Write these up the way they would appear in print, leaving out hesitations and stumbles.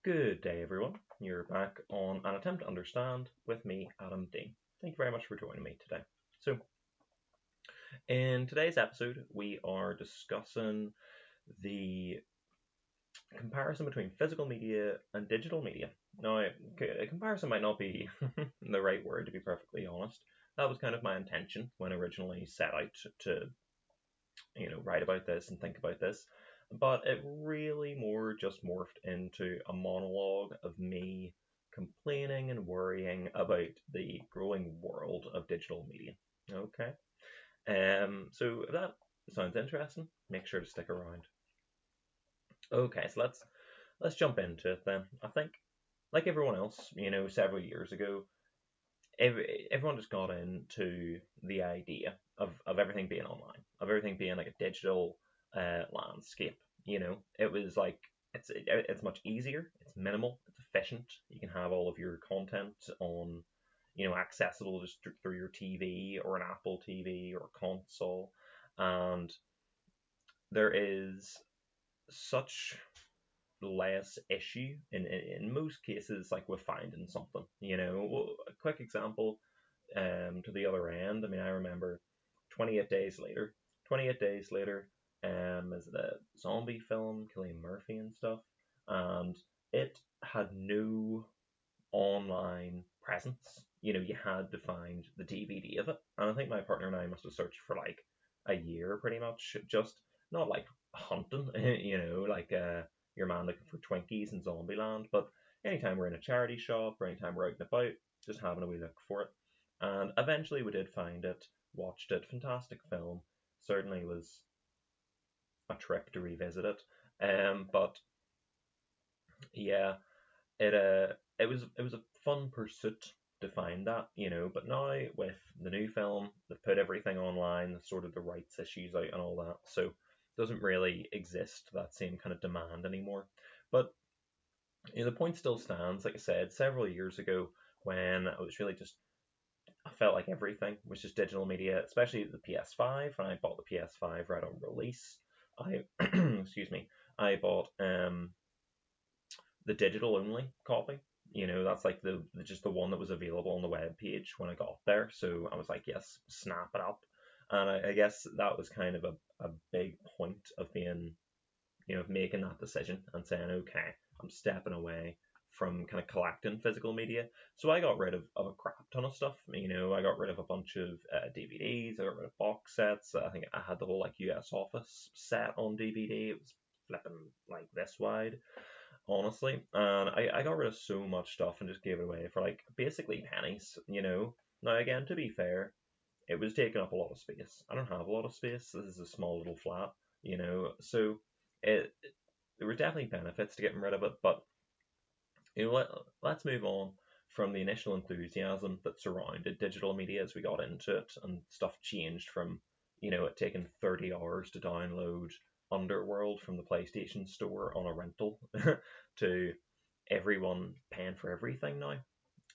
Good day, everyone. You're back on An Attempt to Understand with me, Adam Dean. Thank you very much for joining me today. So, in today's episode, we are discussing the comparison between physical media and digital media. Now, a comparison might not be the right word, to be perfectly honest. That was kind of my intention when I originally set out to, write about this and think about this. But it really more just morphed into a monologue of me complaining and worrying about the growing world of digital media. Okay. So if that sounds interesting, make sure to stick around. Okay, so let's jump into it then. I think, like everyone else, several years ago, everyone just got into the idea of everything being online, of everything being like a digital landscape. It was like it's much easier, it's minimal, it's efficient. You can have all of your content on, accessible just through your TV or an Apple TV or console, and there is such less issue in most cases, like with finding something. Well, a quick example, to the other end. I mean, I remember 28 Days Later. 28 Days Later is the zombie film, Cillian Murphy and stuff, and it had no online presence. You had to find the DVD of it, and I think my partner and I must have searched for like a year, pretty much, just not like hunting, like your man looking for Twinkies in Zombieland, but anytime we're in a charity shop or anytime we're out and about, just having a wee look for it. And eventually we did find it, watched it, fantastic film. Certainly was a trip to revisit it. But yeah, it was a fun pursuit to find that, but now with the new film, they've put everything online, sort of the rights issues out and all that, so it doesn't really exist that same kind of demand anymore. But the point still stands. Like I said, several years ago, when I was really just, I felt like everything was just digital media, especially the PS5. When I bought the PS5 right on release, I excuse me, I bought the digital only copy. That's like the just the one that was available on the web page when I got there. So I was like, yes, snap it up. And I guess that was kind of a big point of being, of making that decision and saying, okay, I'm stepping away from kind of collecting physical media. So I got rid of a crap ton of stuff. I got rid of a bunch of DVDs. I got rid of box sets. I think I had the whole like US Office set on DVD. It was flipping like this wide, honestly. And I got rid of so much stuff and just gave it away for like basically pennies. Now, again, to be fair, it was taking up a lot of space. I don't have a lot of space. This is a small little flat. So it there were definitely benefits to getting rid of it, but let's move on from the initial enthusiasm that surrounded digital media as we got into it, and stuff changed from it taking 30 hours to download Underworld from the PlayStation Store on a rental to everyone paying for everything now.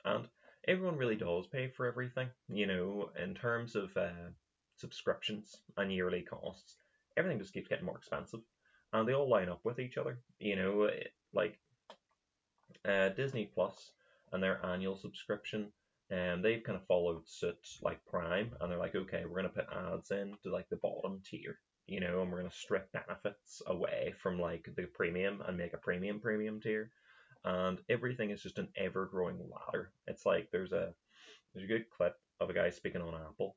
And everyone really does pay for everything, in terms of subscriptions and yearly costs. Everything just keeps getting more expensive, and they all line up with each other. Like Disney Plus and their annual subscription, and they've kind of followed suit like Prime, and they're like, okay, we're gonna put ads in to like the bottom tier, and we're gonna strip benefits away from like the premium and make a premium tier, and everything is just an ever growing ladder. It's like there's a good clip of a guy speaking on Apple.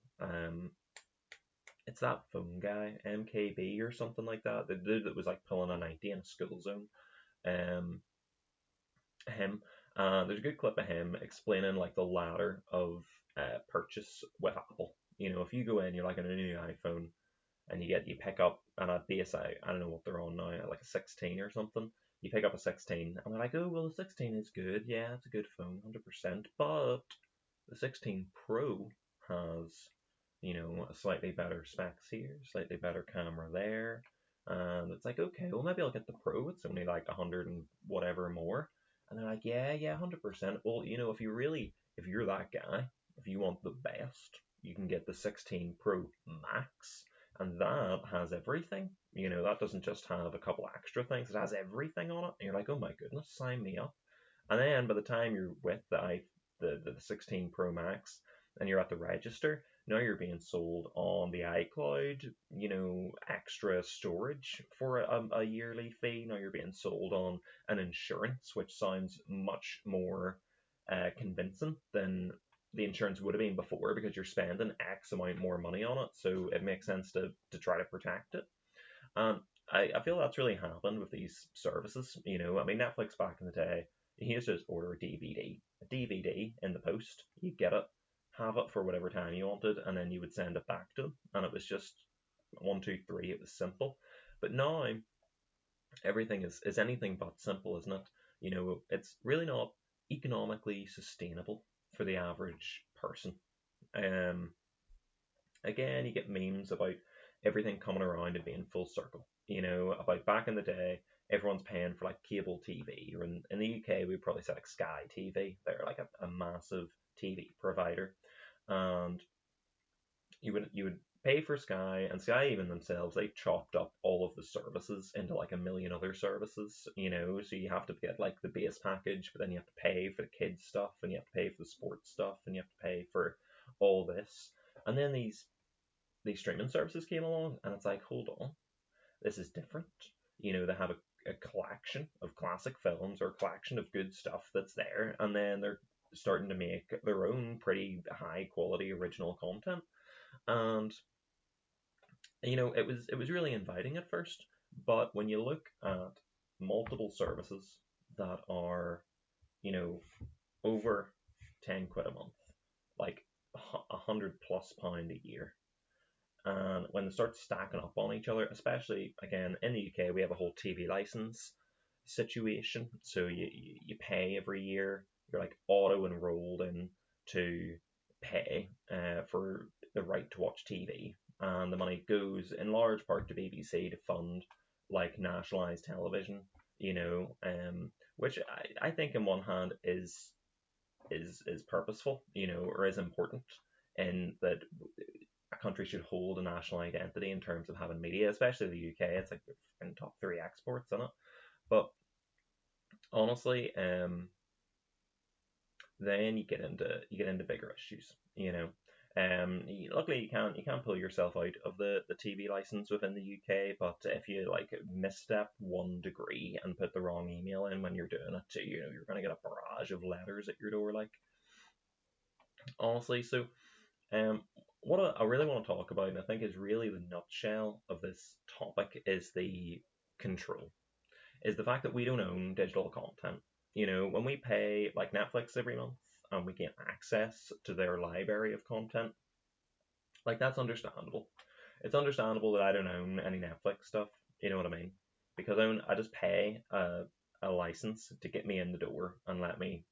It's that phone guy, MKB or something like that. The dude that was like pulling a 90 in a school zone. Um, him. There's a good clip of him explaining like the ladder of purchase with Apple. If you go in, you're like on a new iPhone, and you pick up and a base, I don't know what they're on now, like a 16 or something. You pick up a 16, and they're like, oh well, the 16 is good, yeah, it's a good phone, 100%. But the 16 Pro has, a slightly better specs here, slightly better camera there, and it's like, okay, well maybe I'll get the Pro. It's only like 100 and whatever more. And they're like, yeah, 100%. Well, if you're that guy, if you want the best, you can get the 16 Pro Max, and that has everything. That doesn't just have a couple extra things; it has everything on it. And you're like, oh my goodness, sign me up. And then by the time you're with the 16 Pro Max and you're at the register, now you're being sold on the iCloud, extra storage for a yearly fee. Now you're being sold on an insurance, which sounds much more convincing than the insurance would have been before because you're spending X amount more money on it. So it makes sense to try to protect it. Um, I feel that's really happened with these services. I mean, Netflix back in the day, you used to just order a DVD in the post. You get it, have it for whatever time you wanted, and then you would send it back to them. And it was just one, two, three. It was simple. But now everything is anything but simple, isn't it? It's really not economically sustainable for the average person. Um, Again, you get memes about everything coming around and being full circle. About back in the day, everyone's paying for like cable TV, or in the UK, we probably said like Sky TV. They're like a massive TV provider, and you would pay for Sky, and Sky even themselves they chopped up all of the services into like a million other services. So you have to get like the base package, but then you have to pay for the kids stuff, and you have to pay for the sports stuff, and you have to pay for all this, and then these streaming services came along, and it's like, hold on, this is different. They have a collection of classic films or a collection of good stuff that's there, and then they're starting to make their own pretty high quality original content. And it was really inviting at first, but when you look at multiple services that are over 10 quid a month, like £100+ a year, and when they start stacking up on each other, especially again in the UK, we have a whole TV license situation. So you pay every year. You're like auto enrolled in to pay for the right to watch TV, and the money goes in large part to BBC to fund like nationalised television. Which I think in one hand is purposeful, or is important in that a country should hold a national identity in terms of having media, especially the UK. It's like in top three exports in it. But honestly, then you get into bigger issues. Luckily you can't pull yourself out of the TV license within the UK, but if you like misstep 1 degree and put the wrong email in when you're doing it, you're gonna get a barrage of letters at your door, like honestly. So um, what I really want to talk about, and I think is really the nutshell of this topic, is the control, is the fact that we don't own digital content. When we pay like Netflix every month and we get access to their library of content, like that's understandable. It's understandable that I don't own any Netflix stuff. You know what I mean? Because I just pay a license to get me in the door and let me,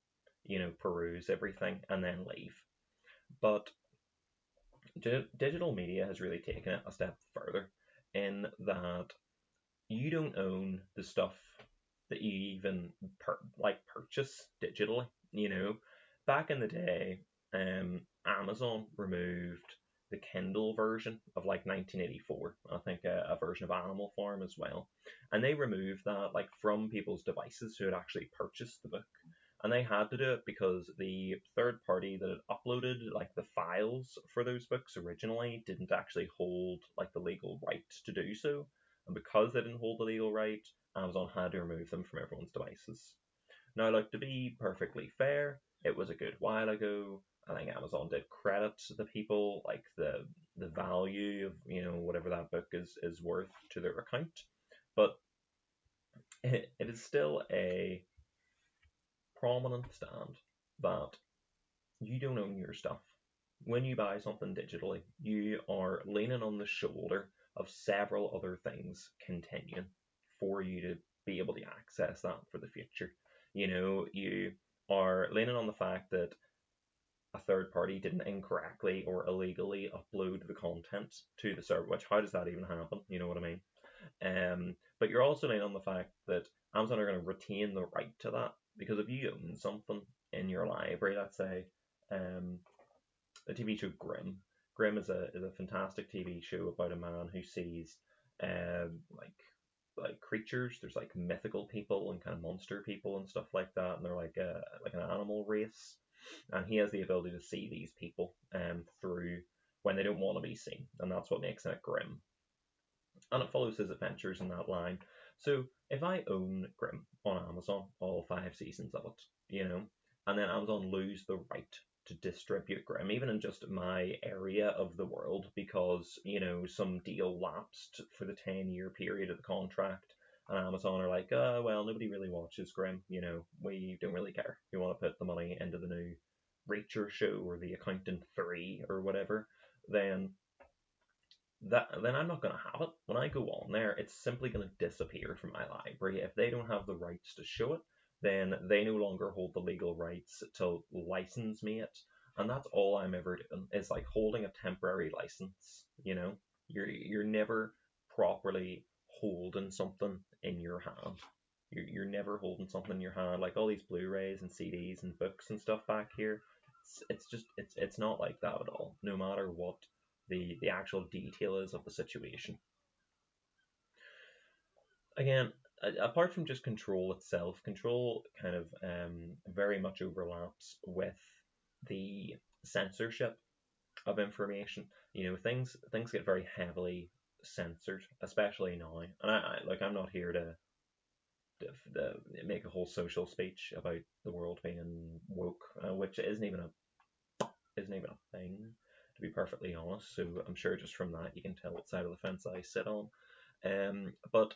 peruse everything and then leave. But digital media has really taken it a step further in that you don't own the stuff that you even purchase digitally. Back in the day, Amazon removed the Kindle version of like 1984. I think a version of Animal Farm as well, and they removed that like from people's devices who had actually purchased the book. And they had to do it because the third party that had uploaded like the files for those books originally didn't actually hold like the legal right to do so. And because they didn't hold the legal right, Amazon had to remove them from everyone's devices. Now, like, to be perfectly fair, it was a good while ago. I think Amazon did credit the people, like the value of whatever that book is worth to their account, but it is still a prominent stand that you don't own your stuff. When you buy something digitally, you are leaning on the shoulder of several other things continuing for you to be able to access that for the future. You are leaning on the fact that a third party didn't incorrectly or illegally upload the content to the server, which how does that even happen? You know what I mean? But you're also leaning on the fact that Amazon are going to retain the right to that, because if you own something in your library, let's say the TV show Grimm. Grimm is a fantastic TV show about a man who sees like creatures. There's like mythical people and kind of monster people and stuff like that, and they're like an animal race. And he has the ability to see these people through when they don't want to be seen, and that's what makes it Grimm. And it follows his adventures in that line. So if I own Grimm on Amazon, all 5 seasons of it, and then Amazon lose the right to distribute Grimm, even in just my area of the world, because some deal lapsed for the 10-year period of the contract, and Amazon are like, well, nobody really watches Grimm, we don't really care. We want to put the money into the new Reacher show or the Accountant 3 or whatever, then then I'm not going to have it. When I go on there, it's simply going to disappear from my library. If they don't have the rights to show it, then they no longer hold the legal rights to license me it. And that's all I'm ever doing is like holding a temporary license. You're never properly holding something in your hand. You're never holding something in your hand like all these Blu-rays and CDs and books and stuff back here. It's not like that at all. No matter what the actual detail is of the situation. Again, apart from just control itself, control kind of very much overlaps with the censorship of information. Things get very heavily censored, especially now. And I'm not here to make a whole social speech about the world being woke, which isn't even a thing, to be perfectly honest. So I'm sure just from that you can tell what side of the fence I sit on. But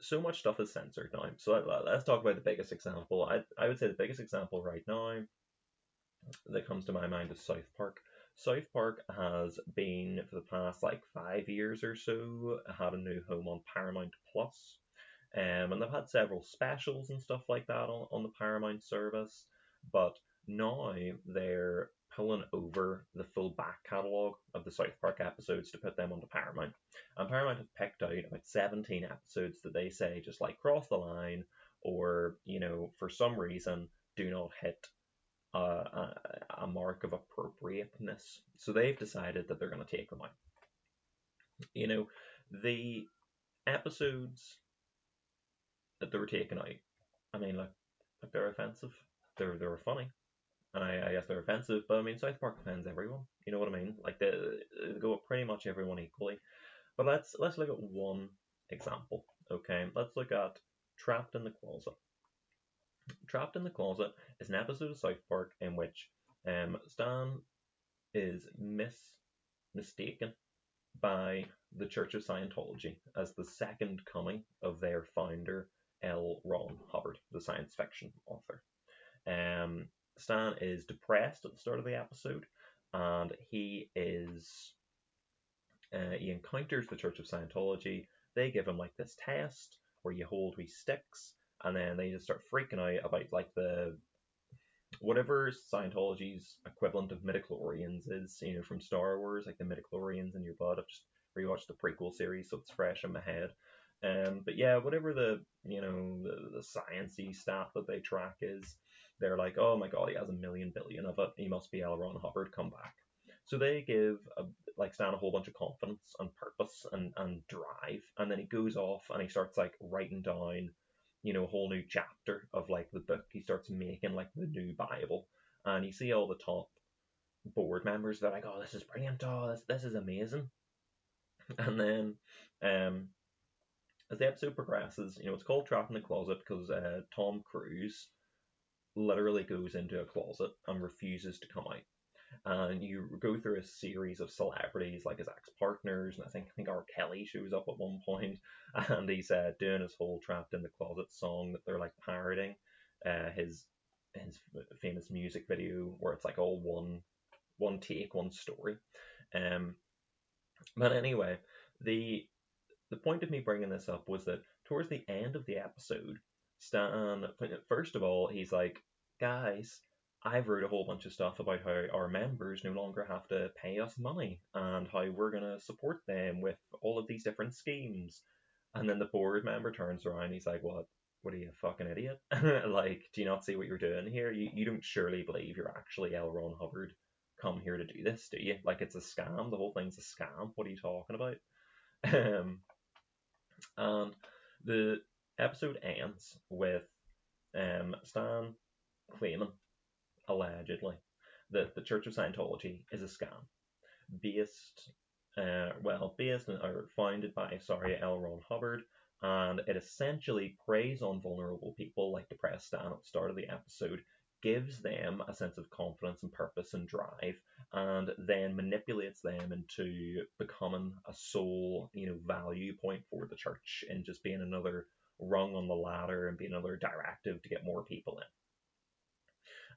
so much stuff is censored now. So let's talk about the biggest example. I would say the biggest example right now that comes to my mind is South Park. South Park has been, for the past like 5 years or so, had a new home on Paramount Plus. And they've had several specials and stuff like that on the Paramount service. But now they're pulling over the full back catalogue of the South Park episodes to put them onto Paramount. And Paramount have picked out about 17 episodes that they say just like cross the line or, for some reason do not hit a mark of appropriateness. So they've decided that they're going to take them out. The episodes that they were taken out, I mean, like they're offensive. They were funny. And I guess they're offensive, but I mean, South Park offends everyone. You know what I mean? Like they go at pretty much everyone equally. But let's look at one example. Okay, let's look at Trapped in the Closet. Trapped in the Closet is an episode of South Park in which Stan is mistaken by the Church of Scientology as the second coming of their founder, L. Ron Hubbard, the science fiction author. Stan is depressed at the start of the episode, and he encounters the Church of Scientology. They give him like this test where you hold wee sticks, and then they just start freaking out about like the whatever Scientology's equivalent of midichlorians is, from Star Wars, like the midichlorians in your blood. I've just rewatched the prequel series, so it's fresh in my head. But yeah, whatever the sciencey stuff that they track is, they're like, oh my god, he has a million billion of it. He must be L. Ron Hubbard. Come back. So they give Stan a whole bunch of confidence and purpose and drive, and then he goes off and he starts like writing down, a whole new chapter of like the book. He starts making like the new Bible, and you see all the top board members. They're like, oh, this is brilliant. Oh, this is amazing. And then as the episode progresses, it's called Trapped in the Closet because Tom Cruise literally goes into a closet and refuses to come out. And you go through a series of celebrities like his ex-partners, and I think R. Kelly shows up at one point, and he's doing his whole Trapped in the Closet song that they're like parodying his famous music video where it's like all one take, one story. But anyway, the point of me bringing this up was that towards the end of the episode, Stan, first of all, he's like, guys, I've wrote a whole bunch of stuff about how our members no longer have to pay us money and how we're going to support them with all of these different schemes. And then the board member turns around and he's like, what are you, a fucking idiot? Like, do you not see what you're doing here? You don't surely believe you're actually L. Ron Hubbard come here to do this, do you? Like, it's a scam. The whole thing's a scam. What are you talking about? Um, and the episode ends with Stan claiming, allegedly, that the Church of Scientology is a scam based, based or founded by, L. Ron Hubbard, and it essentially preys on vulnerable people like depressed Stan at the start of the episode, gives them a sense of confidence and purpose and drive, and then manipulates them into becoming a sole, value point for the church and just being another rung on the ladder and being another directive to get more people in.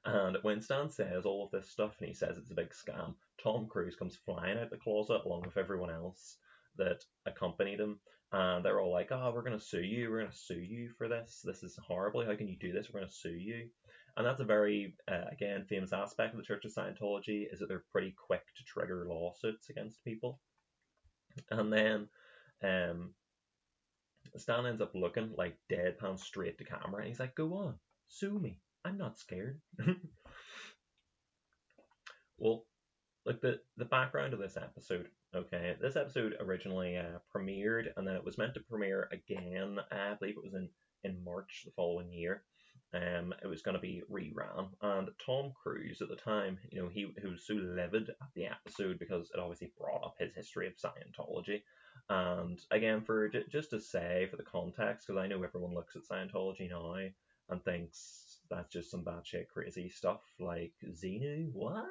And when Stan says all of this stuff and he says it's a big scam, Tom Cruise comes flying out the closet along with everyone else that accompanied him. And they're all like, oh, we're going to sue you. We're going to sue you for this. This is horrible. How can you do this? We're going to sue you. And that's a very, again, famous aspect of the Church of Scientology, is that they're pretty quick to trigger lawsuits against people. And then Stan ends up looking like deadpan straight to camera. And he's like, go on, sue me. I'm not scared. Well, like the background of this episode. Okay, this episode originally premiered, and then it was meant to premiere again. I believe it was in March the following year. It was going to be rerun, and Tom Cruise at the time, he was so livid at the episode because it obviously brought up his history of Scientology. And again, for just to say for the context, because I know everyone looks at Scientology now and thinks that's just some batshit crazy stuff like Xenu, what?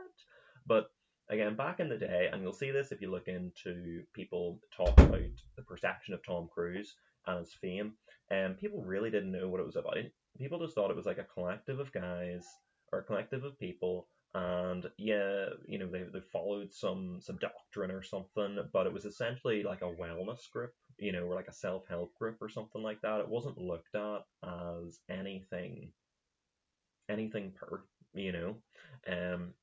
But again, back in the day, and you'll see this if you look into people talk about the perception of Tom Cruise and his fame, and people really didn't know what it was about. People just thought it was like a collective of guys or a collective of people, and yeah, they followed some doctrine or something, but it was essentially like a wellness group, or like a self-help group or something like that. It wasn't looked at as anything um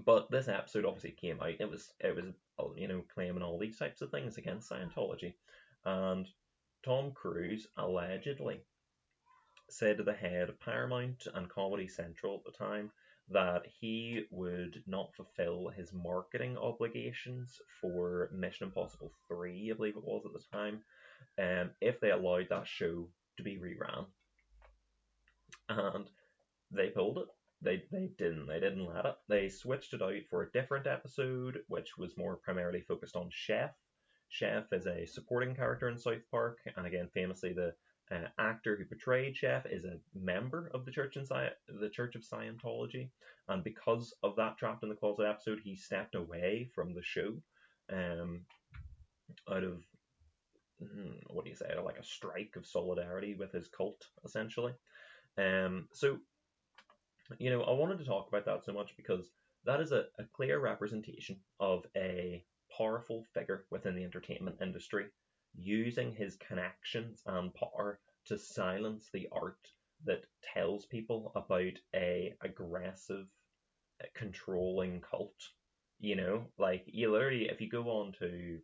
but this episode obviously came out. It was claiming all these types of things against Scientology, and Tom Cruise allegedly said to the head of Paramount and Comedy Central at the time that he would not fulfill his marketing obligations for Mission Impossible 3, I believe it was at the time, if they allowed that show to be rerun. And they pulled it. They didn't let it. They switched it out for a different episode, which was more primarily focused on Chef. Chef is a supporting character in South Park, and again, famously, the actor who portrayed Chef is a member of the Church of Scientology, and because of that Trapped in the Closet episode, he stepped away from the show, out of what do you say, like a strike of solidarity with his cult, essentially. So I wanted to talk about that so much because that is a clear representation of a powerful figure within the entertainment industry using his connections and power to silence the art that tells people about a aggressive, controlling cult. Like, you literally, if you go on to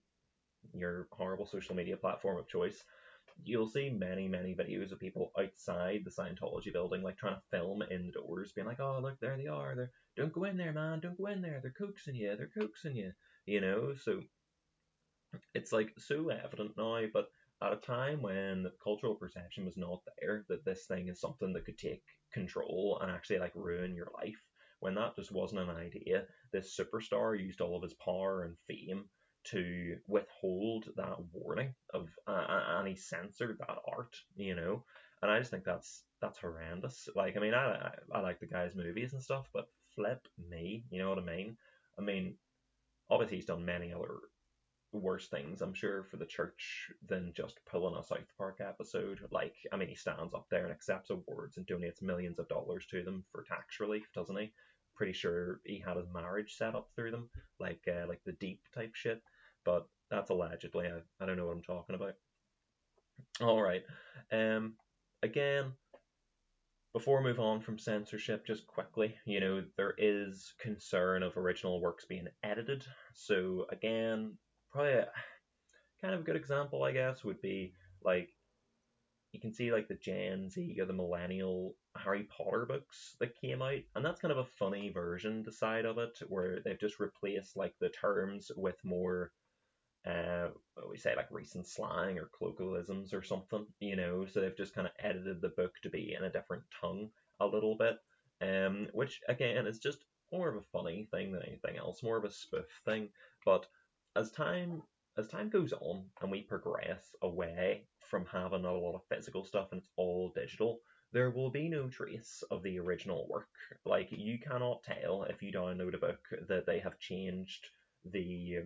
your horrible social media platform of choice, you'll see many, many videos of people outside the Scientology building, like trying to film indoors, being like, "Oh, look, there they are. Don't go in there, man. Don't go in there. They're coaxing you. They're coaxing you." So it's like so evident now, but at a time when the cultural perception was not there that this thing is something that could take control and actually like ruin your life, when that just wasn't an idea, this superstar used all of his power and fame to withhold that warning of, and he censored that art, and I just think that's horrendous. Like, I mean, I like the guy's movies and stuff, but flip me, you know what I mean? I mean, obviously he's done many other worse things, I'm sure, for the church than just pulling a South Park episode. Like, I mean, he stands up there and accepts awards and donates millions of dollars to them for tax relief, doesn't he? Pretty sure he had his marriage set up through them, like the Deep type shit. But that's allegedly. I don't know what I'm talking about. All right. Again, before we move on from censorship, just quickly, there is concern of original works being edited. So again, probably kind of a good example, I guess, would be like you can see like the Gen Z or the millennial Harry Potter books that came out, and that's kind of a funny version, the side of it, where they've just replaced like the terms with more we say like recent slang or colloquialisms or something, so they've just kind of edited the book to be in a different tongue a little bit, which again is just more of a funny thing than anything else, more of a spoof thing. But as time as time goes on and we progress away from having a lot of physical stuff and it's all digital, there will be no trace of the original work. Like, you cannot tell if you download a book that they have changed the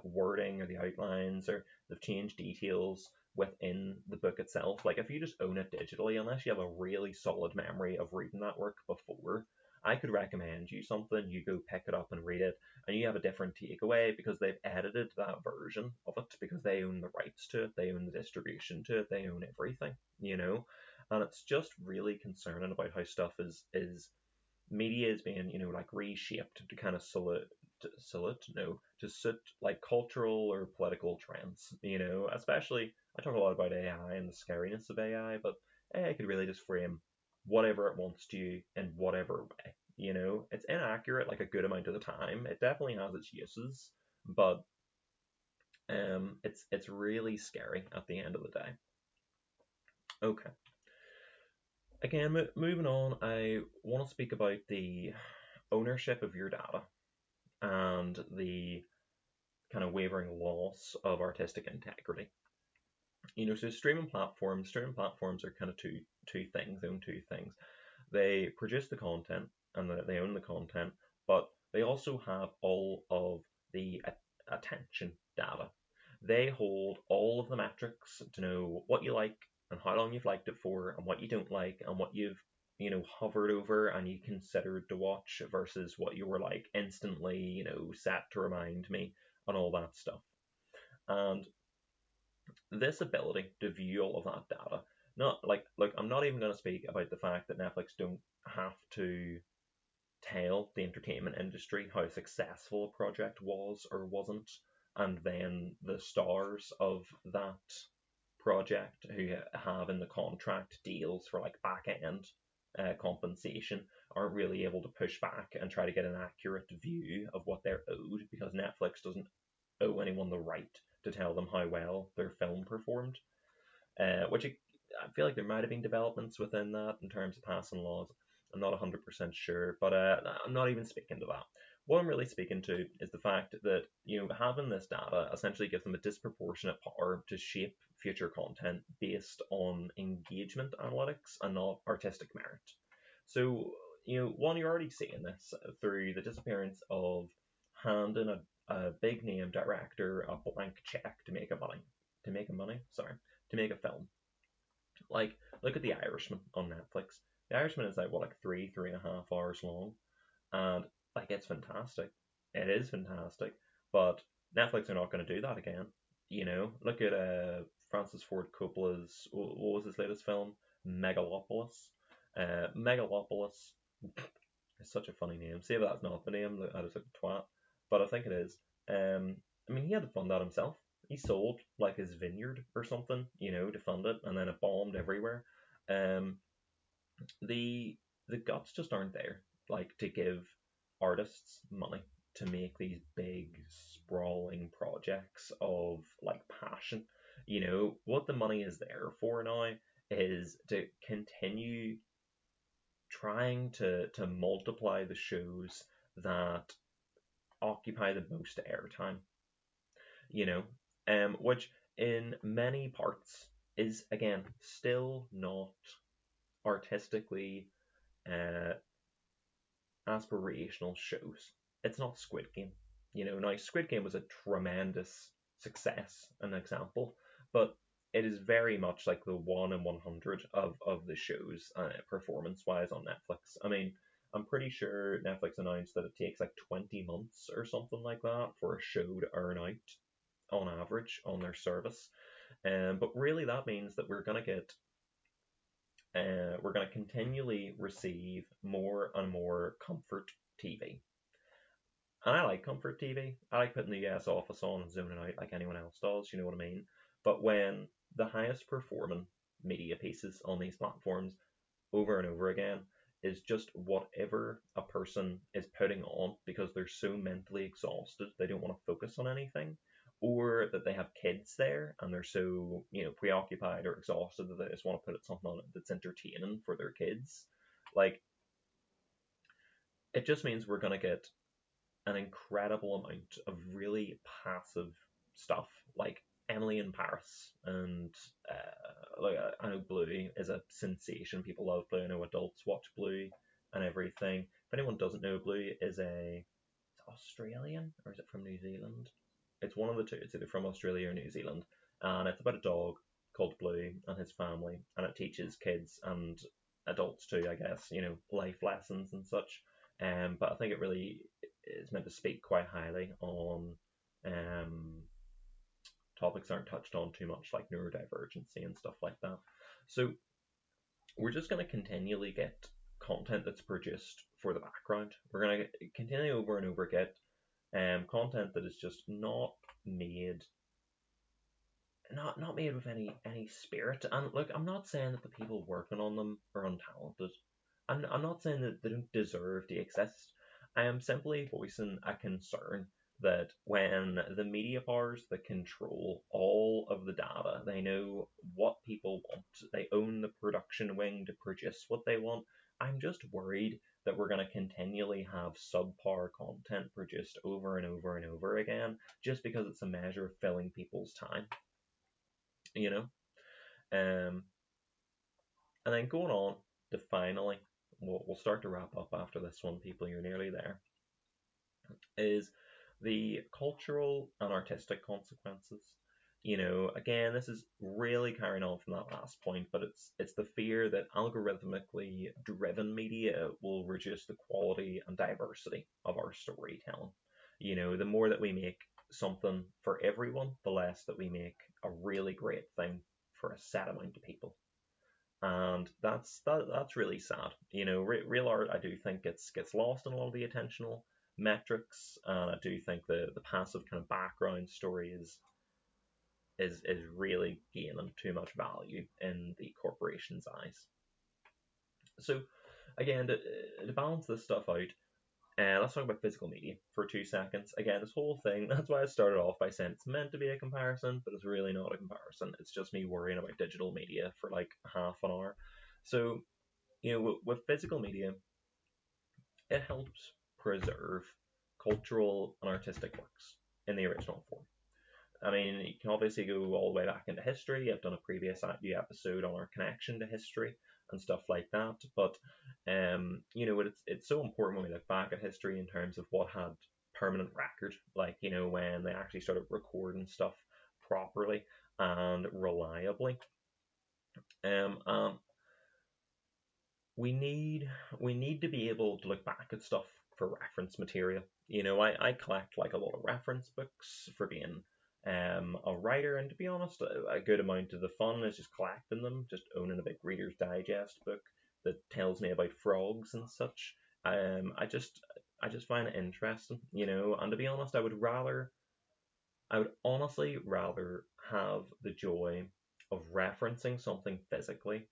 wording or the outlines, or they've changed details within the book itself. Like, if you just own it digitally, unless you have a really solid memory of reading that work before, I could recommend you something, you go pick it up and read it, and you have a different takeaway because they've edited that version of it, because they own the rights to it, they own the distribution to it, they own everything, And it's just really concerning about how stuff is media is being, like reshaped to kind of to suit like cultural or political trends, especially I talk a lot about AI and the scariness of AI, but AI could really just frame whatever it wants to in whatever way. It's inaccurate like a good amount of the time. It definitely has its uses, but it's really scary at the end of the day. Okay. Again, moving on, I want to speak about the ownership of your data and the kind of wavering loss of artistic integrity. So streaming platforms are kind of two things. They own two things. They produce the content and they own the content, but they also have all of the attention data. They hold all of the metrics to know what you like and how long you've liked it for, and what you don't like, and what you've hovered over and you considered to watch versus what you were like instantly set to remind me, and all that stuff. And this ability to view all of that data, not like, look, I'm not even going to speak about the fact that Netflix don't have to tell the entertainment industry how successful a project was or wasn't, and then the stars of that project who have in the contract deals for like back end compensation aren't really able to push back and try to get an accurate view of what they're owed, because Netflix doesn't owe anyone the right to tell them how well their film performed. Which I feel like there might have been developments within that in terms of passing laws. I'm not 100% sure, but I'm not even speaking to that. What I'm really speaking to is the fact that having this data essentially gives them a disproportionate power to shape future content based on engagement analytics and not artistic merit. So, one, you're already seeing this through the disappearance of handing a big name director a blank check to make a money, to make a film. Like, look at The Irishman on Netflix. The Irishman is like what, like 3.5 hours long, and like it's fantastic. It is fantastic, but Netflix are not going to do that again. Look at Francis Ford Coppola's, what was his latest film? Megalopolis. Megalopolis is such a funny name. See if that's not the name, that is like a twat, but I think it is. I mean, he had to fund that himself. He sold like his vineyard or something, to fund it, and then it bombed everywhere. Um, the the guts just aren't there, like, to give artists money to make these big sprawling projects of like passion. What the money is there for now is to continue trying to multiply the shows that occupy the most airtime, which in many parts is again still not artistically uh, aspirational shows. It's not Squid Game. Now Squid Game was a tremendous success, an example, but it is very much like the 1 in 100 of the shows performance wise on Netflix. I mean, I'm pretty sure Netflix announced that it takes like 20 months or something like that for a show to earn out on average on their service. But really, that means that we're going to continually receive more and more comfort TV. And I like comfort TV. I like putting the US Office on and zoning out like anyone else does, you know what I mean? But when the highest performing media pieces on these platforms over and over again is just whatever a person is putting on because they're so mentally exhausted they don't want to focus on anything, or that they have kids there and they're so preoccupied or exhausted that they just want to put something on it that's entertaining for their kids. Like, it just means we're going to get an incredible amount of really passive stuff like Emily in Paris and like I know Bluey is a sensation. People love Bluey. I know adults watch Bluey and everything. If anyone doesn't know, Bluey is Australian or is it from New Zealand? It's one of the two. It's either from Australia or New Zealand, and it's about a dog called Bluey and his family, and it teaches kids and adults too, I guess, life lessons and such. But I think it really is meant to speak quite highly on um, topics that aren't touched on too much, like neurodivergency and stuff like that. So we're just going to continually get content that's produced for the background. We're going to continue over and over get content that is just made not made with any spirit. And look, I'm not saying that the people working on them are untalented. I'm not saying that they don't deserve to exist. I am simply voicing a concern that when the media powers that control all of the data, they know what people want, they own the production wing to produce what they want. I'm just worried that we're going to continually have subpar content produced over and over and over again just because it's a measure of filling people's time, you know? Um, and then going on to finally, we'll start to wrap up after this one, people, you're nearly there, is the cultural and artistic consequences. Again, this is really carrying on from that last point, but it's the fear that algorithmically driven media will reduce the quality and diversity of our storytelling. The more that we make something for everyone, the less that we make a really great thing for a set amount of people. And that's really sad. Real art, I do think gets lost in a lot of the attentional metrics, and I do think the passive kind of background story is really gaining too much value in the corporation's eyes. So again, to balance this stuff out, let's talk about physical media for 2 seconds. Again, this whole thing, that's why I started off by saying it's meant to be a comparison, but it's really not a comparison. It's just me worrying about digital media for like half an hour. So, with physical media, it helps preserve cultural and artistic works in the original form. I mean, you can obviously go all the way back into history. I've done a previous episode on our connection to history and stuff like that. But it's so important when we look back at history in terms of what had permanent record, like when they actually started recording stuff properly and reliably. We need to be able to look back at stuff for reference material. I collect like a lot of reference books for being a writer, and to be honest, a good amount of the fun is just collecting them, just owning a big Reader's Digest book that tells me about frogs and such. I just find it interesting, and to be honest, I would honestly rather have the joy of referencing something physically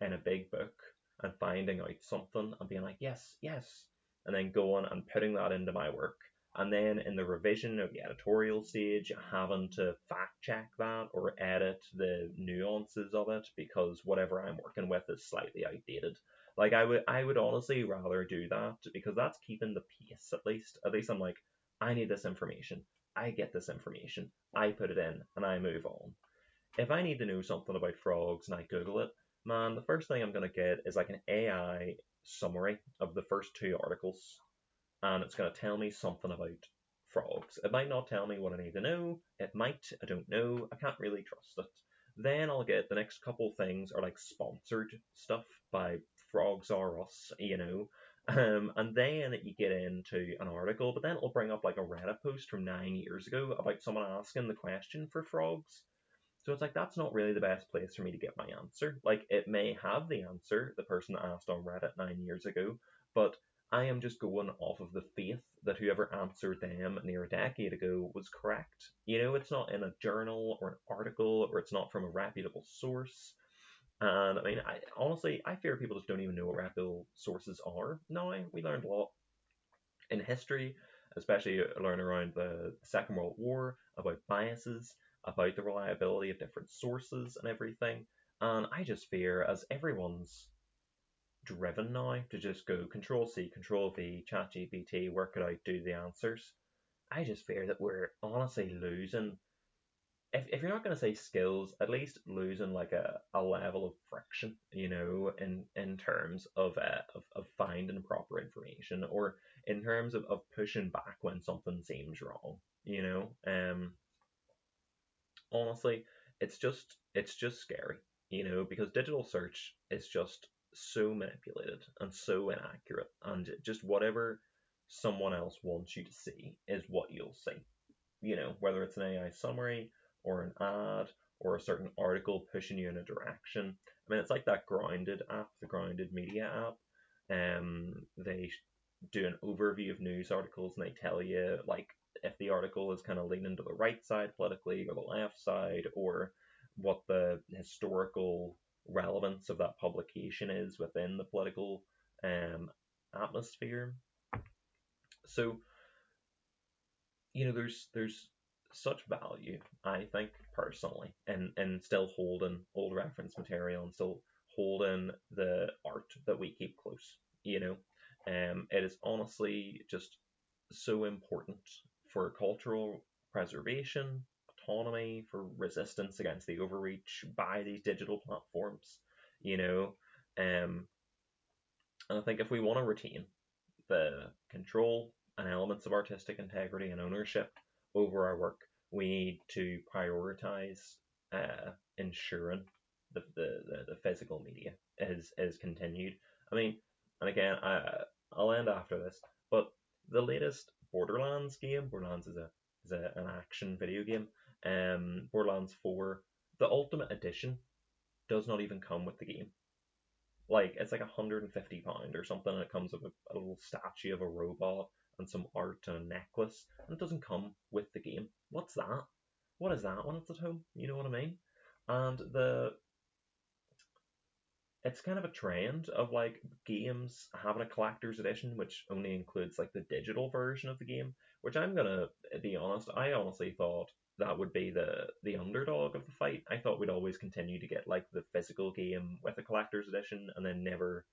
in a big book and finding out something and being like, yes, yes, and then going and putting that into my work. And then in the revision or the editorial stage, having to fact check that or edit the nuances of it because whatever I'm working with is slightly outdated. Like I would honestly rather do that because that's keeping the pace at least. At least I'm like, I need this information. I get this information. I put it in and I move on. If I need to know something about frogs and I Google it, man, the first thing I'm going to get is like an AI summary of the first two articles, and it's going to tell me something about frogs. It might not tell me what I need to know. It might. I don't know. I can't really trust it. Then I'll get the next couple things are like sponsored stuff by Frogs R Us, and then you get into an article, but then it'll bring up like a Reddit post from 9 years ago about someone asking the question for frogs. So it's like that's not really the best place for me to get my answer. Like it may have the answer, the person that asked on Reddit 9 years ago, but I am just going off of the faith that whoever answered them near a decade ago was correct. It's not in a journal or an article or it's not from a reputable source. And I mean, honestly, I fear people just don't even know what reputable sources are now. We learned a lot in history, especially learn around the Second World War, about biases, about the reliability of different sources and everything. And I just fear, as everyone's driven now to just go Control C, Control V, Chat GPT, work it out, do the answers. I just fear that we're honestly losing. If you're not going to say skills, at least losing like a level of friction, in terms of finding proper information, or in terms of pushing back when something seems wrong. Honestly, it's just scary, because digital search is just so manipulated and so inaccurate, and just whatever someone else wants you to see is what you'll see. Whether it's an AI summary or an ad or a certain article pushing you in a direction. I mean, it's like that Grounded app, the Grounded Media app. They do an overview of news articles, and they tell you like if the article is kind of leaning to the right side politically or the left side, or what the historical relevance of that publication is within the political um, atmosphere. So there's such value, I think personally, in still holding old reference material and still holding the art that we keep close. It is honestly just so important for cultural preservation, autonomy, for resistance against the overreach by these digital platforms. You know, um, and I think if we want to retain the control and elements of artistic integrity and ownership over our work, we need to prioritize ensuring the physical media is continued. I mean, and again, I'll end after this, but the latest Borderlands game, Borderlands is an action video game. Borderlands 4, the Ultimate Edition does not even come with the game. Like it's like £150 or something, and it comes with a little statue of a robot and some art and a necklace, and it doesn't come with the game. What's that? What is that when it's at home? You know what I mean? And it's kind of a trend of like games having a collector's edition, which only includes like the digital version of the game. Which I'm gonna be honest, I honestly thought that would be the underdog of the fight. I thought we'd always continue to get like the physical game with a collector's edition, and then never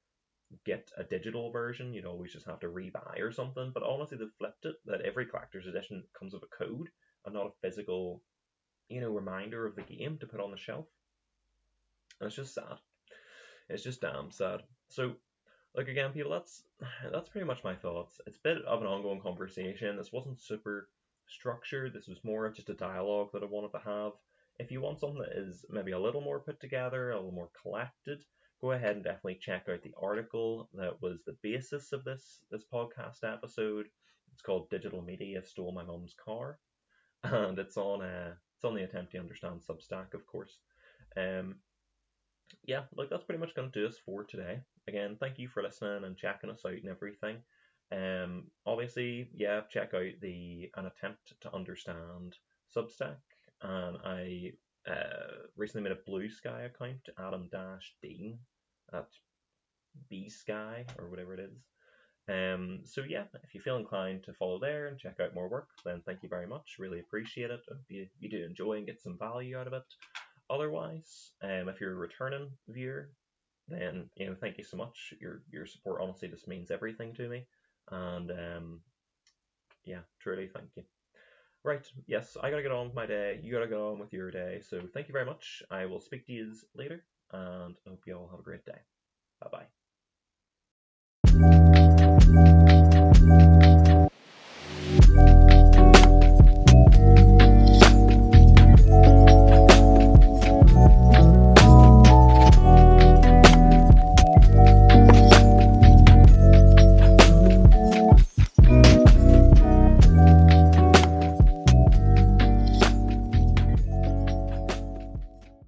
get a digital version. You'd always just have to rebuy or something. But honestly, they've flipped it, that every collector's edition comes with a code and not a physical, reminder of the game to put on the shelf. And it's just sad. It's just damn sad. So, like again, people, that's pretty much my thoughts. It's a bit of an ongoing conversation. This wasn't super structured. This was more of just a dialogue that I wanted to have. If you want something that is maybe a little more put together, a little more collected, go ahead and definitely check out the article that was the basis of this podcast episode. It's called "Digital Media Stole My Mum's Car," and it's on the Attempt to Understand Substack, of course. Um, yeah, like that's pretty much going to do us for today. Again, thank you for listening and checking us out and everything. Obviously, yeah, check out the An Attempt to Understand Substack. And I recently made a Blue Sky account, Adam Dean, at B Sky or whatever it is. So yeah, if you feel inclined to follow there and check out more work, then thank you very much. Really appreciate it. I hope you do enjoy and get some value out of it. Otherwise, if you're a returning viewer, then thank you so much. Your support honestly just means everything to me, and yeah, truly thank you. Right, yes, I gotta get on with my day. You gotta get on with your day. So thank you very much. I will speak to you later, and I hope you all have a great day. Bye bye.